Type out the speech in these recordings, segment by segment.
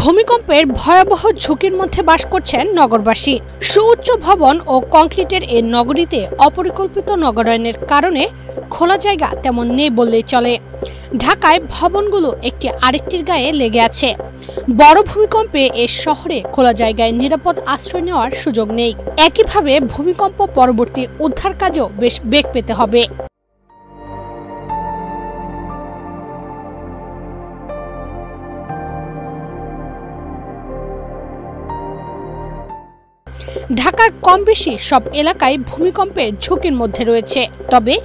ভূমিকম্পের ভয়াবহ ঝুঁকির মধ্যে বাস করছেন নগরবাসী। সুউচ্চ ভবন ও কংক্রিটের এই নগরীতে অপরিকল্পিত নগরায়নের কারণে খোলা জায়গা তেমন নেই বললেই চলে। ঢাকায় ভবনগুলো একটি আরেকটির গায়ে লেগে আছে। বড় ভূমিকম্পে এ শহরে খোলা জায়গায় নিরাপদ আশ্রয় নেওয়ার সুযোগ নেই। একইভাবে ভূমিকম্প পরবর্তী উদ্ধার কাজও বেশ বেগ পেতে হবে। ঢাকার কম বেশি সব এলাকায় ভূমিকম্পের ঝুঁকির মধ্যে রয়েছে, তবে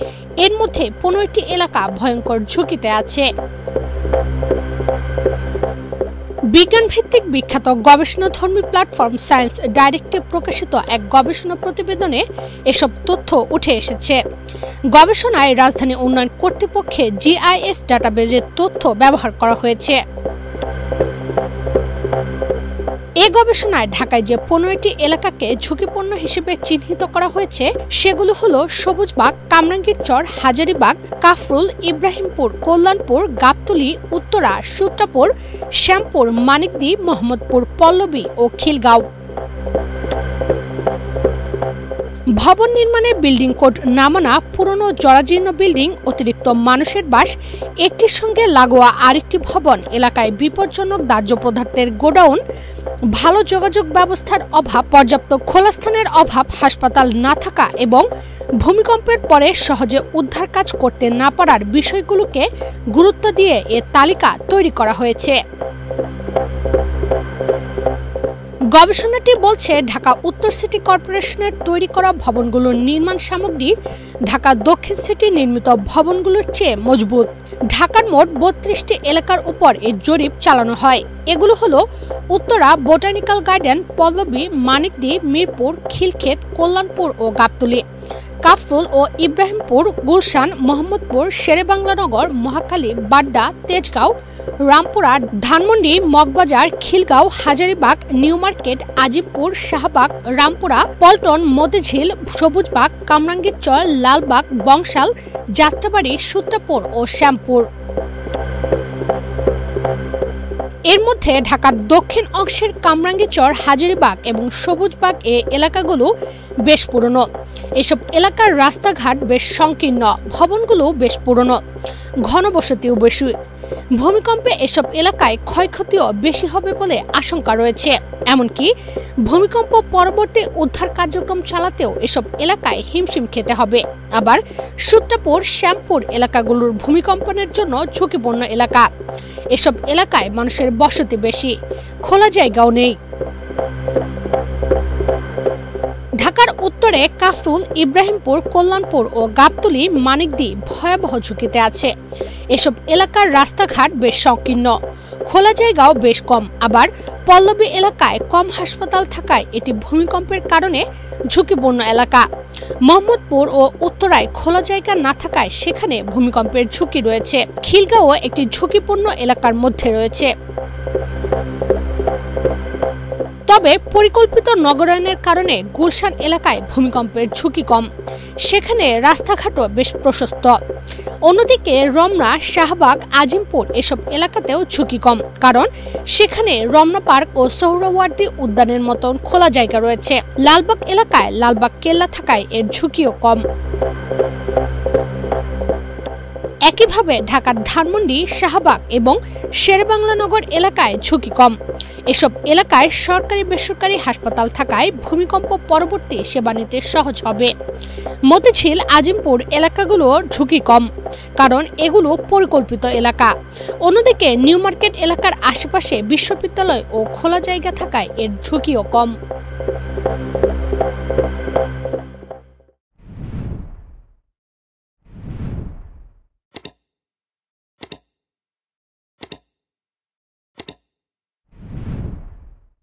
এর মধ্যে 15টি এলাকা ভয়ঙ্কর ঝুঁকিতে আছে। বিজ্ঞানভিত্তিক বিখ্যাত গবেষণাধর্মী প্ল্যাটফর্ম সায়েন্স ডাইরেক্টে প্রকাশিত এক গবেষণা প্রতিবেদনে এসব তথ্য উঠে এসেছে। গবেষণায় রাজধানী উন্নয়ন কর্তৃপক্ষের GIS ডাটাবেজের তথ্য ব্যবহার করা হয়েছে। এই গবেষণায় ঢাকায় যে 15টি এলাকাকে ঝুঁকিপূর্ণ হিসেবে চিহ্নিত করা হয়েছে সেগুলো হলো সবুজবাগ, কামরাঙ্গীরচর, হাজারীবাগ, কাফরুল, ইব্রাহিমপুর, কল্যাণপুর, গাবতলী, উত্তরা, সূত্রাপুর, শ্যামপুর, মানিকদি, মোহাম্মদপুর, পল্লবী ও খিলগাঁও। ভবন নির্মাণের বিল্ডিং কোড না মানা, পুরনো জরাজীর্ণ বিল্ডিং, অতিরিক্ত মানুষের বাস, একটির সঙ্গে লাগোয়া আরেকটি ভবন, এলাকায় বিপজ্জনক দাহ্য পদার্থের গোডাউন, ভালো যোগাযোগ ব্যবস্থার অভাব, পর্যাপ্ত খোলা স্থানের অভাব, হাসপাতাল না থাকা এবং ভূমিকম্পের পরে সহজে উদ্ধার কাজ করতে না পারার বিষয়গুলোকে গুরুত্ব দিয়ে এ তালিকা তৈরি করা হয়েছে। গবেষণাটি বলছে, ঢাকা উত্তর সিটি কর্পোরেশনের তৈরি করা ভবনগুলোর নির্মাণ সামগ্রী ঢাকা দক্ষিণ সিটি নির্মিত ভবনগুলোর চেয়ে মজবুত। ঢাকার মোট 32টি এলাকার উপর এই জরিপ চালানো হয়। এগুলো হলো উত্তরা, বোটানিক্যাল গার্ডেন, পল্লবী, মানিকদি, মিরপুর, খিলক্ষেত, কল্যাণপুর ও গাবতলী, কাফরুল ও ইব্রাহিমপুর, গুলশান, মোহাম্মদপুর, শেরেবাংলানগর, মহাখালী, বাড্ডা, তেজগাঁও, রামপুরা, ধানমন্ডি, মগবাজার, খিলগাঁও, হাজারীবাগ, নিউ মার্কেট, আজিমপুর, শাহবাগ, রামপুরা, পল্টন, মতিঝিল, সবুজবাগ, কামরাঙ্গীরচর, লালবাগ, বংশাল, যাত্রাবাড়ি, সূত্রাপুর ও শ্যামপুর। এর মধ্যে ঢাকার দক্ষিণ অংশের কামরাঙ্গীরচর, হাজারীবাগ এবং সবুজবাগ এ এলাকাগুলো বেশ পুরনো। এসব এলাকার রাস্তাঘাট বেশ সংকীর্ণ, ভবনগুলো বেশ পুরনো, ঘনবসতিও বেশি। ভূমিকম্পে এসব এলাকায় ক্ষয়ক্ষতিও বেশি হবে বলে আশঙ্কা রয়েছে। এমনকি ভূমিকম্প পরবর্তী উদ্ধার কার্যক্রম চালাতেও এসব এলাকায় হিমশিম খেতে হবে। আবার সূত্রাপুর, শ্যামপুর এলাকাগুলোর ভূমিকম্পনের জন্য ঝুঁকিপূর্ণ এলাকা। এসব এলাকায় মানুষের বসতি বেশি, খোলা জায়গাও নেই। ঢাকার উত্তরে কাফরুল, ইব্রাহিমপুর, কল্যাণপুর ও গাবতলী, মানিকদি ভয়াবহ ঝুঁকিতে আছে। এসব এলাকার রাস্তাঘাট বেশ সংকীর্ণ, খোলা জায়গাও বেশ কম। আবার পল্লবী এলাকায় কম হাসপাতাল থাকায় এটি ভূমিকম্পের কারণে ঝুঁকিপূর্ণ এলাকা। মোহাম্মদপুর ও উত্তরায় খোলা জায়গা না থাকায় সেখানে ভূমিকম্পের ঝুঁকি রয়েছে। খিলগাঁও একটি ঝুঁকিপূর্ণ এলাকার মধ্যে রয়েছে। তবে পরিকল্পিত নগরায়নের কারণে গুলশান এলাকায় ভূমিকম্পের ঝুঁকি কম, সেখানে রাস্তাঘাটও বেশ প্রশস্ত। অন্যদিকে রমনা, শাহবাগ, আজিমপুর এসব এলাকাতেও ঝুঁকি কম, কারণ সেখানে রমনা পার্ক ও সোহরাওয়ার্দী উদ্যানের মতন খোলা জায়গা রয়েছে। লালবাগ এলাকায় লালবাগ কেল্লা থাকায় এর ঝুঁকিও কম। একইভাবে ঢাকার ধানমন্ডি, শাহবাগ এবং শেরেবাংলানগর এলাকায় ঝুঁকি কম। এসব এলাকায় সরকারি বেসরকারি হাসপাতাল থাকায় ভূমিকম্প পরবর্তী সেবা নিতে সহজ হবে। মতিঝিল, আজিমপুর এলাকাগুলোর ঝুঁকি কম, কারণ এগুলো পরিকল্পিত এলাকা। অন্যদিকে নিউ মার্কেট এলাকার আশেপাশে বিশ্ববিদ্যালয় ও খোলা জায়গা থাকায় এর ঝুঁকিও কম।